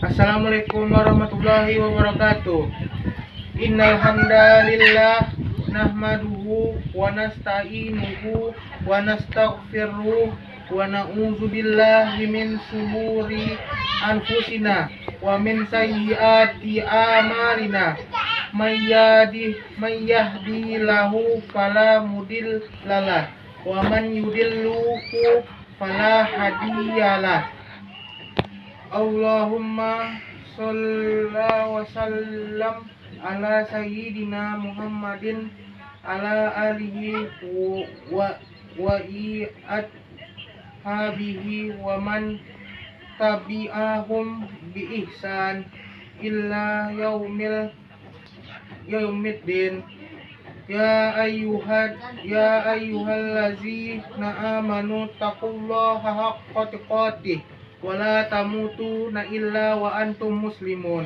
Assalamualaikum warahmatullahi wabarakatuh. Innal hamdalillah nahmaduhu wa nasta'inuhu wa nastaghfiruh wa na'udzu billahi min shururi anfusina wa min sayyiati a'malina. May yahdihillahu fala mudhillalah wa man yudhilluhu fala hadiyalah. Allahumma sholli wa sallam ala sayyidina Muhammadin ala alihi wa habihi wa man tabi'ahum bi ihsan illa yaumiddin. Ya ayyuhallazina amanu taqullaha haqqa tuqatih wala tamutunna illa wa antum muslimun.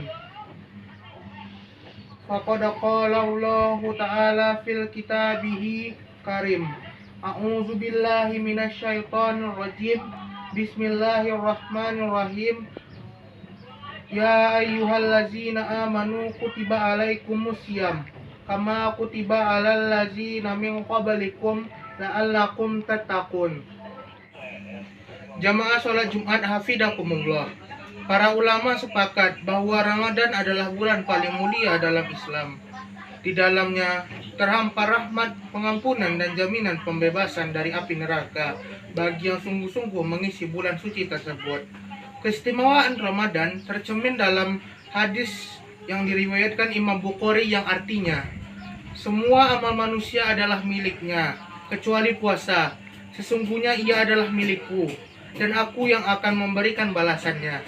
Faqad qala Allahu ta'ala fil kitabihi karim. A'udzu billahi minasyaitonir rajim. Bismillahirrahmanirrahim. Ya ayyuhallazina amanu kutiba alaikumusiyam kama kutiba alal ladzina min qablikum la'allakum tattaqun. Jamaah sholat Jumat hafidakumullah. Para ulama sepakat bahwa Ramadan adalah bulan paling mulia dalam Islam. Di dalamnya terhampar rahmat, pengampunan dan jaminan pembebasan dari api neraka bagi yang sungguh-sungguh mengisi bulan suci tersebut. Keistimewaan Ramadan tercermin dalam hadis yang diriwayatkan Imam Bukhari yang artinya, semua amal manusia adalah miliknya kecuali puasa. Sesungguhnya ia adalah milikku dan aku yang akan memberikan balasannya.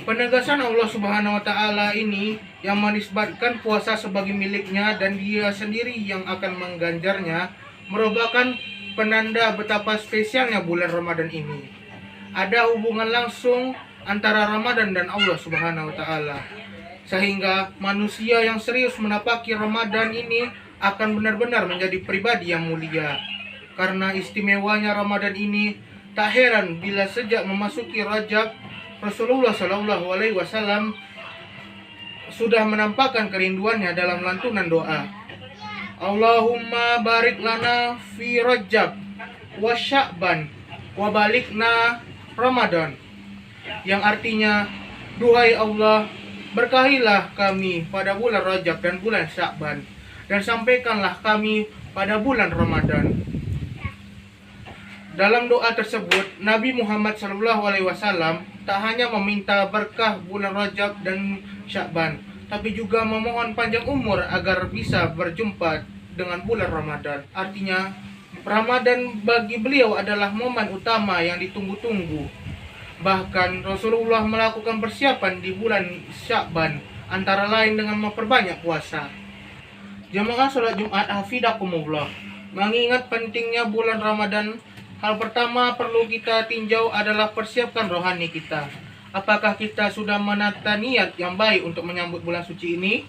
Penegasan Allah Subhanahu wa Ta'ala ini yang menisbatkan puasa sebagai miliknya dan dia sendiri yang akan mengganjarnya merupakan penanda betapa spesialnya bulan Ramadan ini. Ada hubungan langsung antara Ramadan dan Allah Subhanahu wa Ta'ala, sehingga manusia yang serius menapaki Ramadan ini akan benar-benar menjadi pribadi yang mulia. Karena istimewanya Ramadan ini, tak heran bila sejak memasuki Rajab, Rasulullah SAW sudah menampakkan kerinduannya dalam lantunan doa. Allahumma barik lana fi Rajab wa Sya'ban wa balikna Ramadan. Yang artinya, duhai Allah, berkahilah kami pada bulan Rajab dan bulan Sya'ban, dan sampaikanlah kami pada bulan Ramadan. Dalam doa tersebut, Nabi Muhammad SAW tak hanya meminta berkah bulan Rajab dan Sya'ban, tapi juga memohon panjang umur agar bisa berjumpa dengan bulan Ramadan. Artinya, Ramadan bagi beliau adalah momen utama yang ditunggu-tunggu. Bahkan Rasulullah melakukan persiapan di bulan Sya'ban, antara lain dengan memperbanyak puasa. Jamaah sholat Jumat hafidakumullah, mengingat pentingnya bulan Ramadan, hal pertama perlu kita tinjau adalah persiapkan rohani kita. Apakah kita sudah menata niat yang baik untuk menyambut bulan suci ini?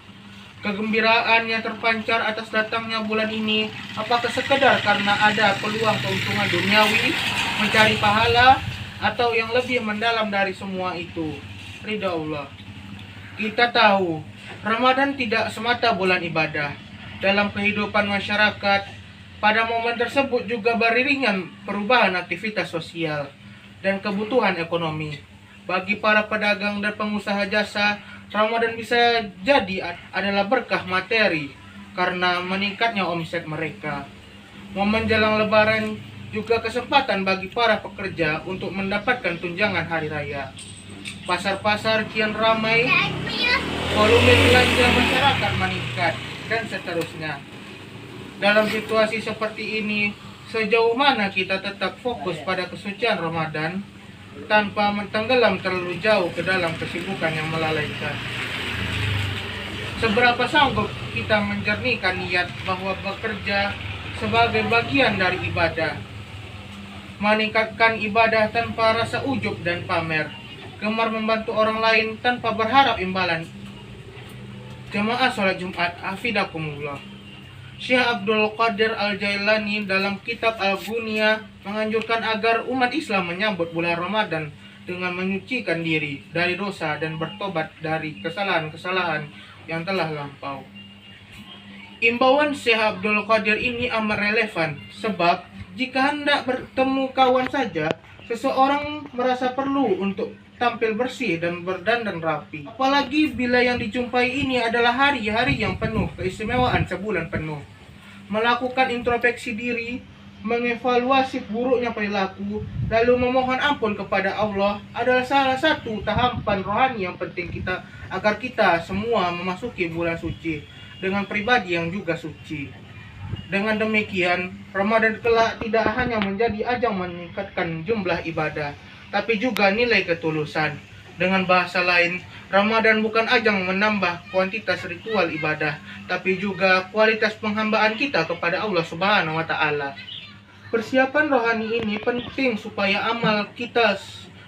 Kegembiraan yang terpancar atas datangnya bulan ini, apakah sekedar karena ada peluang keuntungan duniawi, mencari pahala, atau yang lebih mendalam dari semua itu, ridha Allah? Kita tahu, Ramadan tidak semata bulan ibadah. Dalam kehidupan masyarakat, pada momen tersebut juga beriringan perubahan aktivitas sosial dan kebutuhan ekonomi. Bagi para pedagang dan pengusaha jasa, Ramadan bisa jadi adalah berkah materi karena meningkatnya omset mereka. Momen jelang Lebaran juga kesempatan bagi para pekerja untuk mendapatkan tunjangan hari raya. Pasar-pasar kian ramai, volume belanja masyarakat meningkat, dan seterusnya. Dalam situasi seperti ini, sejauh mana kita tetap fokus pada kesucian Ramadan tanpa tenggelam terlalu jauh ke dalam kesibukan yang melalaikan? Seberapa sanggup kita menjernihkan niat bahwa bekerja sebagai bagian dari ibadah, meningkatkan ibadah tanpa rasa ujub dan pamer, gemar membantu orang lain tanpa berharap imbalan. Jamaah sholat Jumat hafidakumullah, Syekh Abdul Qadir Al-Jailani dalam kitab Al-Ghunia menganjurkan agar umat Islam menyambut bulan Ramadan dengan menyucikan diri dari dosa dan bertobat dari kesalahan-kesalahan yang telah lampau. Imbauan Syekh Abdul Qadir ini amat relevan, sebab jika hendak bertemu kawan saja, seseorang merasa perlu untuk tampil bersih dan berdandan rapi. Apalagi bila yang dijumpai ini adalah hari-hari yang penuh keistimewaan sebulan penuh. Melakukan introspeksi diri, mengevaluasi buruknya perilaku, lalu memohon ampun kepada Allah adalah salah satu tahapan rohani yang penting kita agar kita semua memasuki bulan suci dengan pribadi yang juga suci. Dengan demikian, Ramadan kelak tidak hanya menjadi ajang meningkatkan jumlah ibadah, tapi juga nilai ketulusan. Dengan bahasa lain, Ramadan bukan ajang menambah kuantitas ritual ibadah, tapi juga kualitas penghambaan kita kepada Allah Subhanahu wa Ta'ala. Persiapan rohani ini penting supaya amal kita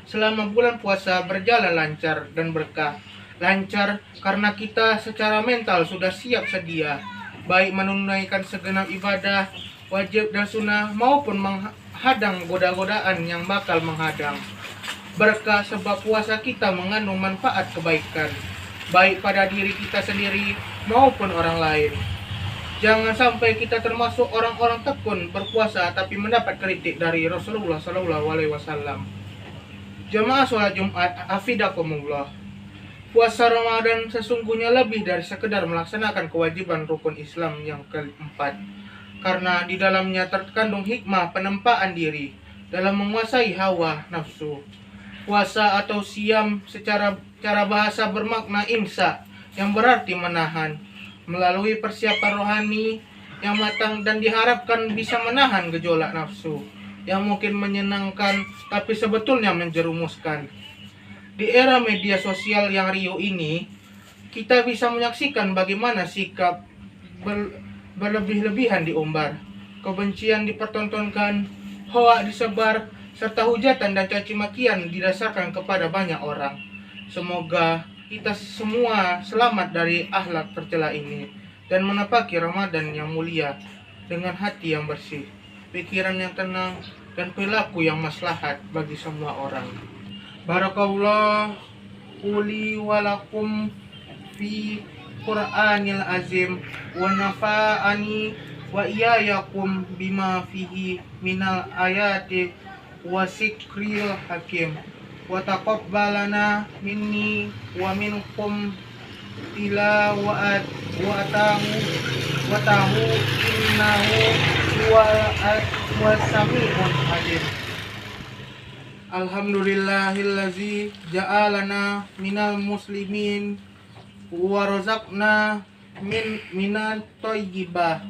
selama bulan puasa berjalan lancar dan berkah. Lancar karena kita secara mental sudah siap sedia, baik menunaikan segenap ibadah, wajib dan sunnah, maupun menghadang goda-godaan yang bakal menghadang. Berkah sebab puasa kita mengandung manfaat kebaikan, baik pada diri kita sendiri maupun orang lain. Jangan sampai kita termasuk orang-orang tekun berpuasa tapi mendapat kritik dari Rasulullah SAW. Jamaah sholat Jumat, afidakumullah. Puasa Ramadan sesungguhnya lebih dari sekedar melaksanakan kewajiban rukun Islam yang keempat, karena di dalamnya terkandung hikmah penempaan diri dalam menguasai hawa nafsu. Puasa atau siam secara bahasa bermakna imsak, yang berarti menahan. Melalui persiapan rohani yang matang dan diharapkan bisa menahan gejolak nafsu yang mungkin menyenangkan tapi sebetulnya menjerumuskan. Di era media sosial yang riuh ini, kita bisa menyaksikan bagaimana sikap berlebih-lebihan diumbar, kebencian dipertontonkan, hoak disebar, serta hujatan dan caci makian didasarkan kepada banyak orang. Semoga kita semua selamat dari akhlak tercela ini dan menepaki Ramadan yang mulia dengan hati yang bersih, pikiran yang tenang, dan perilaku yang maslahat bagi semua orang. Barakallah uli walakum fi Qur'anil azim wa nafa'ani wa iyayakum bima fihi minal ayati wa sikril hakim wa taqabbalana minni wa minkum tilawat wa tahu innahu wa sami'un alim. Alhamdulillahillazi ja'alana minal muslimin wa razaqna minat thayyibah.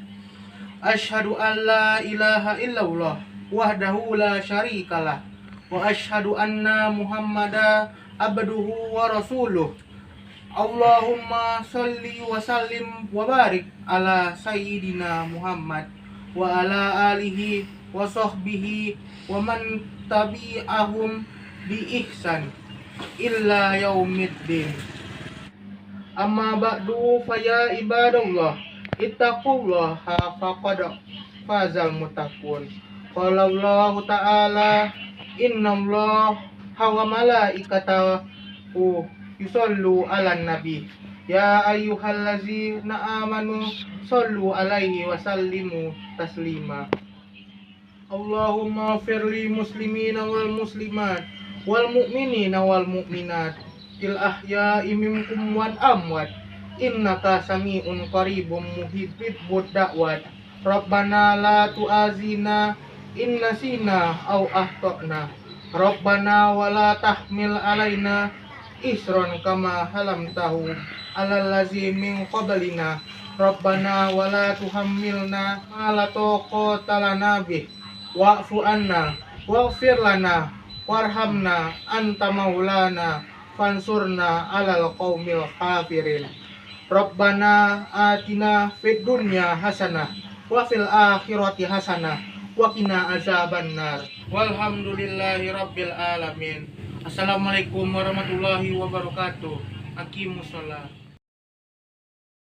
Asyhadu an la ilaha illallah wahdahu la syarikalah wa asyhadu anna Muhammadan abduhu wa rasuluh. Allahumma sholli wa sallim wa barik ala sayyidina Muhammad wa ala alihi wa sahbihi wa man tabi'ahum bi ihsan illa yaumiddin. Amma ba'du faya ibadallah ittaqullaha faqad fazal muttaqun. Qala Allah ta'ala innallaha wa malaikatahu yusallu 'alan nabi ya ayyuhallazina amanu shallu 'alaihi wa sallimu taslima. Allahumma firli muslimina wal muslimat wal mu'minina wal mu'minat il ahya'i minkum wal amwat innaka sami'un qaribun muhibbud da'wat. Rabbana la tu'azina in nasina aw akhtana. Rabbana wa la tahmil alaina isran kama halamtahu alal ladzina min qablina. Rabbana wa la tuhammilna ma la taqata lana bih wa'fu anna waghfir lana warhamna anta maulana fansurna alal qaumil kafirin. Rabbana atina fid dunya hasanah wa fil akhirati hasanah wa qina azabannar. Walhamdulillahi rabbil alamin. Assalamualaikum warahmatullahi wabarakatuh. Aqimus shalah.